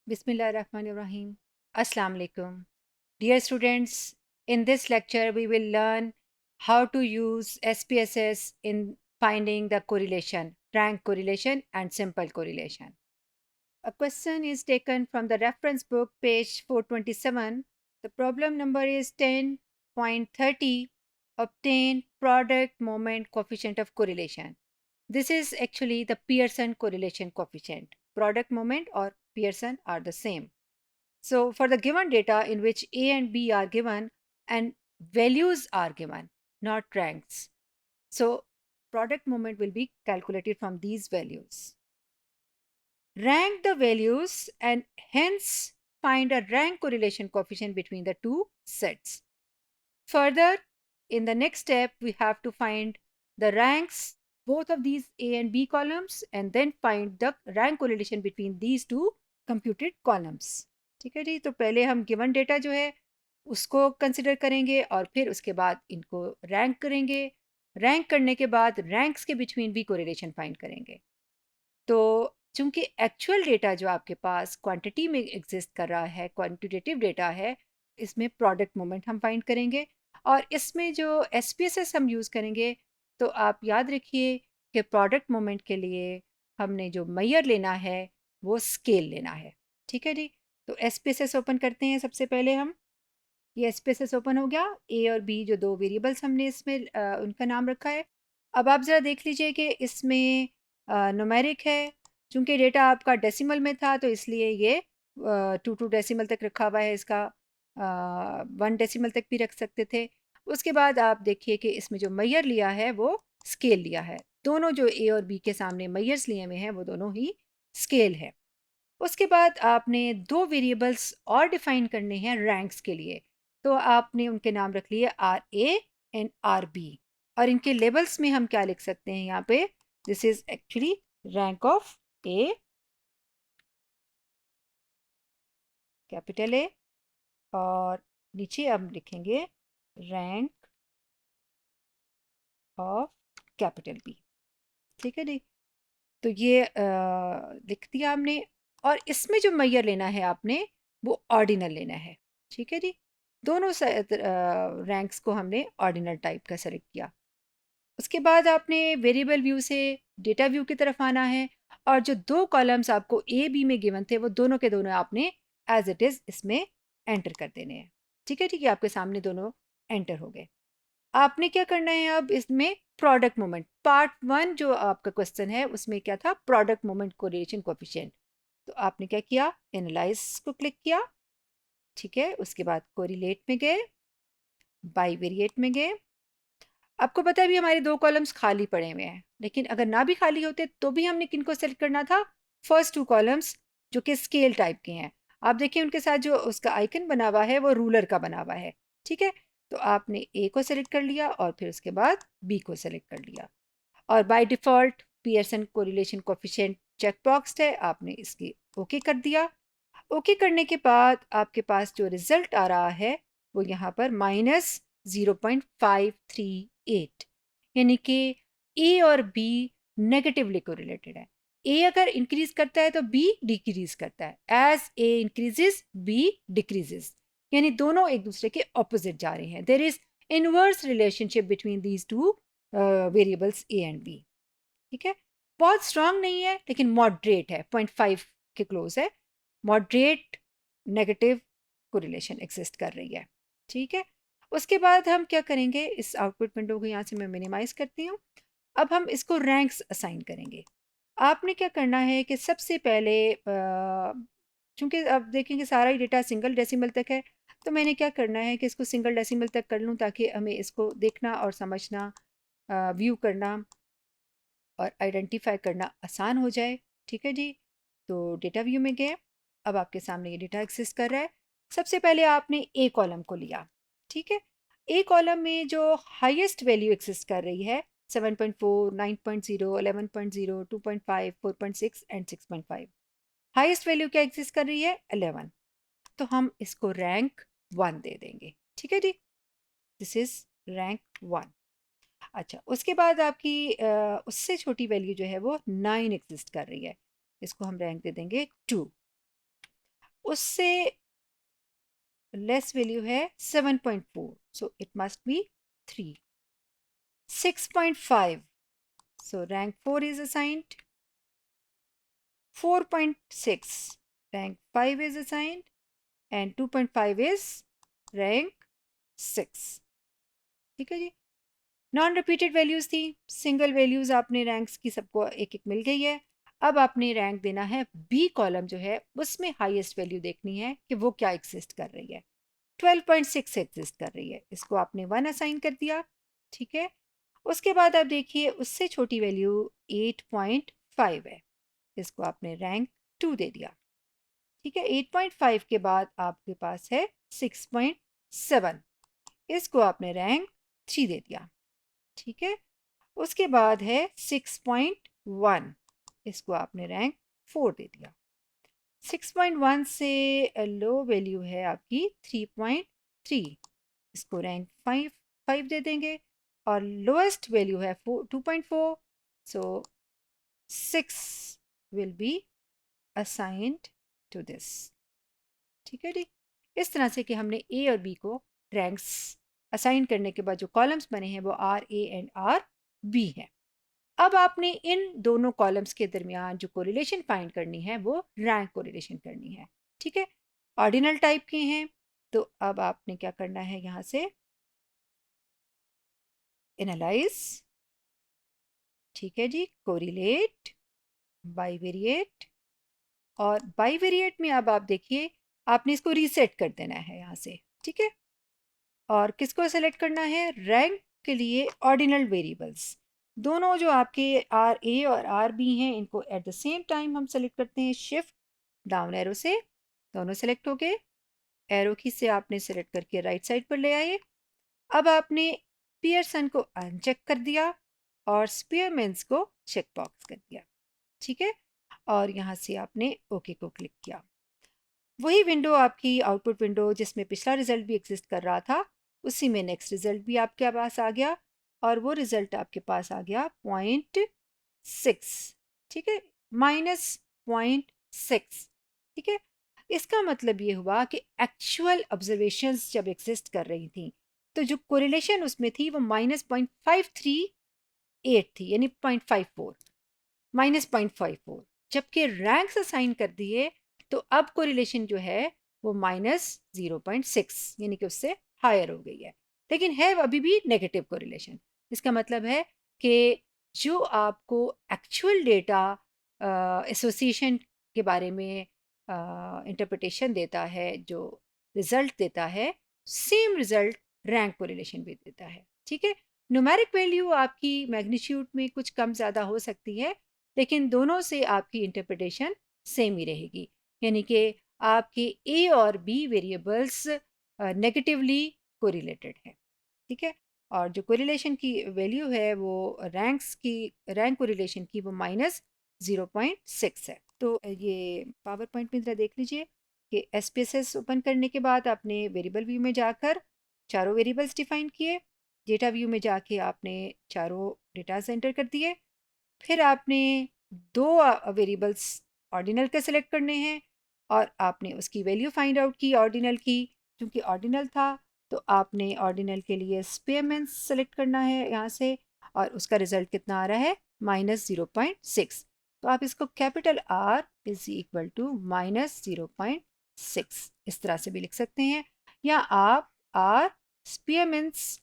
Bismillahirrahmanirrahim. Assalamu alaikum. Dear students, in this lecture we will learn how to use SPSS in finding the correlation, rank correlation and simple correlation. A question is taken from the reference book, page 427. The problem number is 10.30. Obtain product moment coefficient of correlation. This is actually the Pearson correlation coefficient. Product moment or Pearson are the same. So, for the given data in which A and B are given and values are given, not ranks. So, product moment will be calculated from these values. Rank the values and hence find a rank correlation coefficient between the two sets. Further, in the next step, we have to find the ranks, both of these A and B columns, and then find the rank correlation between these two computed columns. ठीक है जी, तो पहले हम given data जो है उसको consider करेंगे और फिर उसके बाद इनको रैंक करेंगे। रैंक करने के बाद रैंक्स के बिटवीन भी कोरिलेशन फाइंड करेंगे। तो चूंकि एक्चुअल डेटा जो आपके पास क्वांटिटी में एग्जिस्ट कर रहा है, क्वांटिटेटिव डेटा है, इसमें प्रोडक्ट मोमेंट हम फाइंड करेंगे और इसमें जो एसपीएसएस हम यूज़ करेंगे तो आप याद रखिए कि प्रोडक्ट मोमेंट के लिए हमने जो मैयर लेना है वो स्केल लेना है। ठीक है जी, तो एसपीएसएस ओपन करते हैं। सबसे पहले हम ये एसपीएसएस ओपन हो गया। ए और बी जो दो वेरिएबल्स हमने इसमें उनका नाम रखा है। अब आप ज़रा देख लीजिए कि इसमें न्यूमेरिक है। चूंकि डेटा आपका डेसिमल में था तो इसलिए ये 2 डेसिमल तक रखा हुआ है। इसका 1 डेसिमल तक भी रख सकते थे। उसके बाद आप देखिए कि इसमें जो मैयर लिया है वो स्केल लिया है। दोनों जो ए और बी के सामने मैयर्स लिए हुए हैं वो दोनों ही स्केल है। उसके बाद आपने दो वेरिएबल्स और डिफाइन करने हैं रैंक्स के लिए। तो आपने उनके नाम रख लिए R A and R B और इनके लेबल्स में हम क्या लिख सकते हैं यहाँ पे, this is actually rank of A, capital A, और नीचे अब लिखेंगे रैंक ऑफ कैपिटल बी। ठीक है जी, तो ये लिख दिया हमने। और इसमें जो मैयर लेना है आपने वो ऑर्डिनल लेना है। ठीक है जी, दोनों रैंक्स को हमने ऑर्डिनल टाइप का सेलेक्ट किया। उसके बाद आपने वेरिएबल व्यू से डेटा व्यू की तरफ आना है और जो दो कॉलम्स आपको ए बी में गिवन थे वो दोनों के दोनों आपने एज इट इज़ इसमें एंटर कर देने हैं। ठीक है, ठीक है, आपके सामने दोनों एंटर हो गए। आपने क्या करना है अब इसमें प्रोडक्ट मोमेंट, पार्ट 1 जो आपका क्वेश्चन है उसमें क्या था, प्रोडक्ट मोमेंट कोरिलेशन कोएफिशिएंट। तो आपने क्या किया, एनालाइज को क्लिक किया। ठीक है, उसके बाद कोरिलेट में गए, बाईवेरिएट में गए। आपको पता है भी हमारे दो कॉलम्स खाली पड़े हुए हैं, लेकिन अगर ना भी खाली होते तो भी हमने किनको सेलेक्ट करना था, फर्स्ट 2 कॉलम्स जो कि स्केल टाइप के हैं। आप देखिए उनके साथ जो उसका आइकन बना हुआ है वो रूलर का बना हुआ है। ठीक है, तो आपने ए को सेलेक्ट कर लिया और फिर उसके बाद बी को सेलेक्ट कर लिया और by default Pearson correlation coefficient check box है, आपने इसकी ओके कर दिया। ओके करने के बाद आपके पास जो रिजल्ट आ रहा है वो यहाँ पर -0.538, यानी कि ए और बी नेगेटिवली कोरिलेटेड है। ए अगर इंक्रीज करता है तो बी डिक्रीज करता है, as A increases B decreases, यानी दोनों एक दूसरे के ऑपोजिट जा रहे हैं। There is inverse relationship between these two variables A and B. ठीक है, बहुत स्ट्रांग नहीं है लेकिन मॉडरेट है, 0.5 के क्लोज है। मॉडरेट नेगेटिव कोरिलेशन एग्जिस्ट कर रही है। ठीक है, उसके बाद हम क्या करेंगे, इस आउटपुट विंडो को यहाँ से मैं मिनिमाइज करती हूँ। अब हम इसको रैंक्स असाइन करेंगे। आपने क्या करना है कि सबसे पहले चूंकि अब देखेंगे सारा ही डेटा सिंगल डेसिमल तक है, तो मैंने क्या करना है कि इसको सिंगल डेसिमल तक कर लूँ ताकि हमें इसको देखना और समझना, व्यू करना और आइडेंटिफाई करना आसान हो जाए। ठीक है जी, तो डेटा व्यू में गए। अब आपके सामने ये डेटा एग्जिस्ट कर रहा है। सबसे पहले आपने ए कॉलम को लिया। ठीक है, ए कॉलम में जो हाईएस्ट वैल्यू एग्जिस्ट कर रही है 7.4, 9.0, 11.0, 2.5, 4.6 एंड 6.5, हाईएस्ट वैल्यू क्या एग्जिस्ट कर रही है, 11। तो हम इसको रैंक 1 दे देंगे। ठीक है जी, दिस इज रैंक 1। अच्छा, उसके बाद आपकी उससे छोटी वैल्यू जो है वो 9 एग्जिस्ट कर रही है, इसको हम रैंक दे देंगे 2। उससे लेस वैल्यू है 7.4, so it must be 3. 6.5, so rank 4 is assigned. 4.6, rank 5 is assigned, and 2.5 is rank 6. ठीक है जी. नॉन रिपीटेड वैल्यूज़ थी, सिंगल वैल्यूज़ आपने रैंक्स की सबको एक एक मिल गई है. अब आपने रैंक देना है बी कॉलम जो है उसमें हाईएस्ट वैल्यू देखनी है कि वो क्या एग्जिस्ट कर रही है. 12.6 एग्जिस्ट कर रही है, इसको आपने 1 असाइन कर दिया. ठीक है. उसके बाद आप देखिए उससे छोटी वैल्यू 8.5 है, इसको आपने रैंक 2 दे दिया. ठीक है. 8.5 के बाद आपके पास है 6.7, इसको आपने रैंक 3 दे दिया. ठीक है. उसके बाद है 6.1, इसको आपने रैंक 4 दे दिया. 6.1 से लो वैल्यू है आपकी 3.3, इसको रैंक 5 दे देंगे. और लोएस्ट वैल्यू है 2.4, so 6 will be assigned to this. ठीक है जी. इस तरह से कि हमने ए और बी को रैंक्स असाइन करने के बाद जो कॉलम्स बने हैं वो R A and R B है. अब आपने इन दोनों कॉलम्स के दरमियान जो कोरिलेशन फाइंड करनी है वो रैंक कोरिलेशन करनी है. ठीक है. ऑर्डिनल टाइप के हैं, तो अब आपने क्या करना है, यहाँ से एनालाइज, ठीक है जी, कोरिलेट, बाइवेरिएट. और बाइवेरिएट में अब आप देखिए आपने इसको रीसेट कर देना है यहाँ से. ठीक है. और किसको सेलेक्ट करना है, रैंक के लिए ऑर्डिनल वेरिएबल्स दोनों जो आपके आर ए और आर बी हैं इनको एट द सेम टाइम हम सेलेक्ट करते हैं. शिफ्ट डाउन एरो से दोनों सेलेक्ट हो गए. एरो की से आपने सेलेक्ट करके राइट साइड पर ले आए. अब आपने पियर्सन को अनचेक कर दिया और स्पीयरमैन्स को चेक बॉक्स कर दिया. ठीक है. और यहाँ से आपने ओके को क्लिक किया. वही विंडो आपकी आउटपुट विंडो जिसमें पिछला रिजल्ट भी एग्जिस्ट कर रहा था, उसी में नेक्स्ट रिजल्ट भी आपके पास आ गया. और वो रिजल्ट आपके पास आ गया 0.6. ठीक है. -0.6. ठीक है. इसका मतलब ये हुआ कि एक्चुअल ऑब्जर्वेशंस जब एग्जिस्ट कर रही थी तो जो कोरिलेशन उसमें थी वो -0.538 थी, यानी 0.54, -0.54. जबकि रैंक्स असाइन कर दिए तो अब कोरिलेशन जो है वो -0.6, यानी कि उससे हायर हो गई है. लेकिन है अभी भी नेगेटिव कोरिलेशन. इसका मतलब है कि जो आपको एक्चुअल डेटा एसोसिएशन के बारे में इंटरप्रिटेशन देता है, जो रिजल्ट देता है, सेम रिजल्ट रैंक कोरिलेशन भी देता है. ठीक है. न्यूमेरिक वैल्यू आपकी मैग्नीट्यूड में कुछ कम ज़्यादा हो सकती है, लेकिन दोनों से आपकी इंटरप्रिटेशन सेम ही रहेगी. यानी कि आपके ए और बी वेरिएबल्स नेगेटिवली कोरिलेटेड हैं. ठीक है. और जो कोरिलेशन की वैल्यू है वो रैंक कोरिलेशन की वो -0.6 है. तो ये पावर पॉइंट में ज़रा देख लीजिए कि एसपीएसएस ओपन करने के बाद आपने वेरिएबल व्यू में जाकर चारों वेरिएबल्स डिफाइन किए. डेटा व्यू में जाके आपने चारों डेटाज एंटर कर दिए. फिर आपने दो वेरिएबल्स ऑर्डिनल के सेलेक्ट करने हैं और आपने उसकी वैल्यू फाइंड आउट की ऑर्डिनल की. क्योंकि ऑर्डिनल था तो आपने ऑर्डिनल के लिए स्पेयरमैन सेलेक्ट करना है यहाँ से, और उसका रिजल्ट कितना आ रहा है, -0.6. तो आप इसको capital R is equal to -0.6 इस तरह से भी लिख सकते हैं, या आप R स्पेयरमैन्स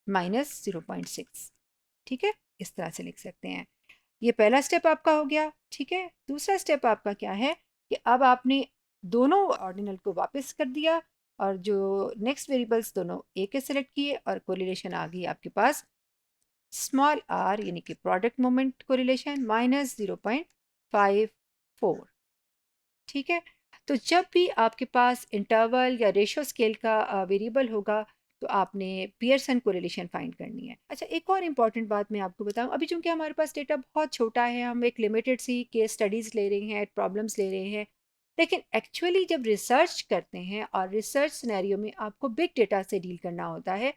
-0.6, ठीक है, इस तरह से लिख सकते हैं. ये पहला स्टेप आपका हो गया. ठीक है. दूसरा स्टेप आपका क्या है कि अब आपने दोनों ऑर्डिनल को वापस कर दिया और जो नेक्स्ट वेरिएबल्स दोनों ए के सेलेक्ट किए और कोरिलेशन आ गई आपके पास स्मॉल आर, यानी कि प्रोडक्ट मोमेंट कोरिलेशन -0.54. ठीक है. तो जब भी आपके पास इंटरवल या रेशो स्केल का वेरिएबल होगा तो आपने पियर्सन कोरिलेशन फाइंड करनी है. अच्छा, एक और इम्पॉर्टेंट बात मैं आपको बताऊं. अभी चूंकि हमारे पास डेटा बहुत छोटा है, हम एक लिमिटेड सी केस स्टडीज़ ले रहे हैं, प्रॉब्लम्स ले रहे हैं, लेकिन एक्चुअली जब रिसर्च करते हैं और रिसर्च सिनेरियो में आपको बिग डेटा से डील करना होता है,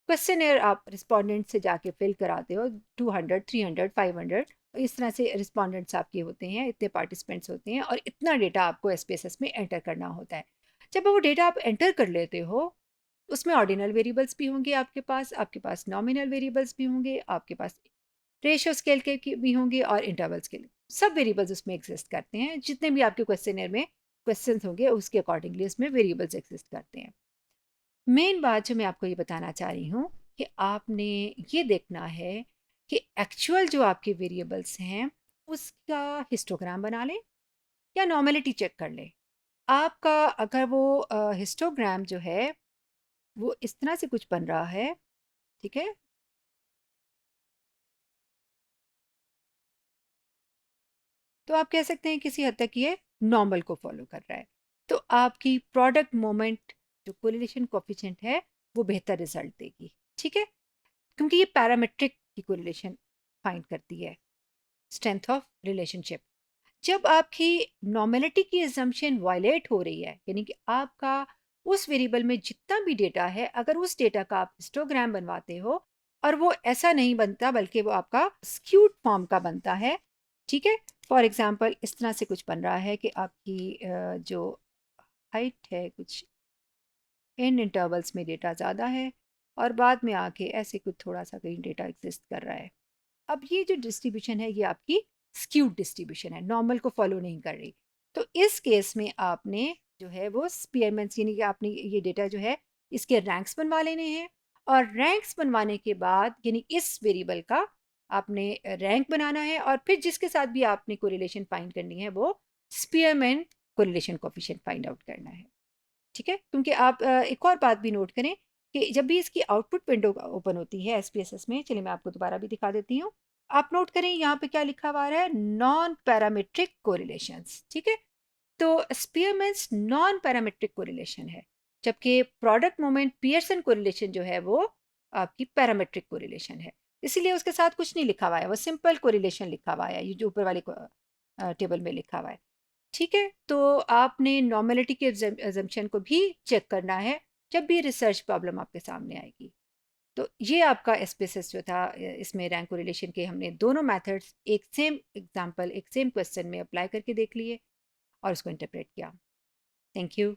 क्वेश्चनर आप रिस्पोंडेंट से जाके फिल कराते हो 200, 300, 500, इस तरह से रिस्पोंडेंट्स आपके होते हैं, इतने पार्टिसिपेंट्स होते हैं और इतना डेटा आपको एसपीएसएस में एंटर करना होता है। जब वो डेटा आप एंटर कर लेते हो, उसमें ऑर्डिनल वेरिएबल्स भी होंगे आपके पास नॉमिनल वेरिएबल्स भी होंगे, आपके पास रेशियो स्केल के भी होंगे और इंटरवल स्केल, सब वेरिएबल्स उसमें एग्जिस्ट करते हैं। जितने भी आपके क्वेश्चनर में क्वेश्चंस होंगे उसके अकॉर्डिंगली उसमें वेरिएबल्स एग्जिस्ट करते हैं। मेन बात जो मैं आपको ये बताना चाह रही हूँ कि आपने ये देखना है कि एक्चुअल जो आपके वेरिएबल्स हैं उसका हिस्टोग्राम बना लें या नॉर्मेलिटी चेक कर लें। आपका अगर वो हिस्टोग्राम जो है वो इस तरह से कुछ बन रहा है, ठीक है, तो आप कह सकते हैं किसी हद तक ये नॉर्मल को फॉलो कर रहा है। तो आपकी प्रोडक्ट मोमेंट जो कोरिलेशन कोफिशिएंट है वो बेहतर रिजल्ट देगी, ठीक है, क्योंकि ये पैरामेट्रिक की कोरिलेशन फाइंड करती है, स्ट्रेंथ ऑफ रिलेशनशिप। जब आपकी नॉर्मेलिटी की एजम्पशन वायलेट हो रही है, यानी कि आपका उस वेरिएबल में जितना भी डेटा है, अगर उस डेटा का आप हिस्टोग्राम बनवाते हो और वो ऐसा नहीं बनता बल्कि वो आपका स्क्यूड फॉर्म का बनता है, ठीक है, फॉर एग्जांपल इस तरह से कुछ बन रहा है कि आपकी जो हाइट है कुछ इन इंटरवल्स में डेटा ज़्यादा है और बाद में आके ऐसे कुछ थोड़ा सा कहीं डेटा एग्जिस्ट कर रहा है। अब ये जो डिस्ट्रीब्यूशन है ये आपकी स्क्यूड डिस्ट्रीब्यूशन है, नॉर्मल को फॉलो नहीं कर रही। तो इस केस में आपने जो है वो स्पीयरमैन्स यानी कि आपने ये डेटा जो है इसके रैंक्स बनवा लेने हैं और रैंक्स बनवाने के बाद यानी इस वेरिएबल का आपने रैंक बनाना है और फिर जिसके साथ भी आपने कोरिलेशन फाइंड करनी है वो Spearman correlation coefficient find out करना है, ठीक है, क्योंकि आप एक और बात भी नोट करें कि जब भी इसकी आउटपुट विंडो ओपन होती है एसपीएसएस में, चलिए मैं आपको दोबारा भी दिखा देती हूँ। आप नोट करें यहाँ पे क्या लिखा हुआ है, नॉन पैरामेट्रिक कोरिलेशंस, ठीक है, तो स्पीयरमैन्स नॉन पैरामेट्रिक कोरिलेशन है, जबकि प्रोडक्ट मोमेंट पियर्सन कोरिलेशन जो है वो आपकी पैरामेट्रिक कोरिलेशन है। इसीलिए उसके साथ कुछ नहीं लिखा हुआ है, वो सिंपल कोरिलेशन लिखा हुआ है, ये जो ऊपर वाले टेबल में लिखा हुआ है, ठीक है। तो आपने नॉर्मेलिटी के एजम्पशन को भी चेक करना है जब भी रिसर्च प्रॉब्लम आपके सामने आएगी। तो ये आपका एसपीएसएस जो था, इसमें रैंक कोरिलेशन के हमने दोनों मेथड्स एक सेम एग्जांपल एक सेम क्वेश्चन में अप्लाई करके देख लिए और उसको इंटरप्रेट किया। Thank you.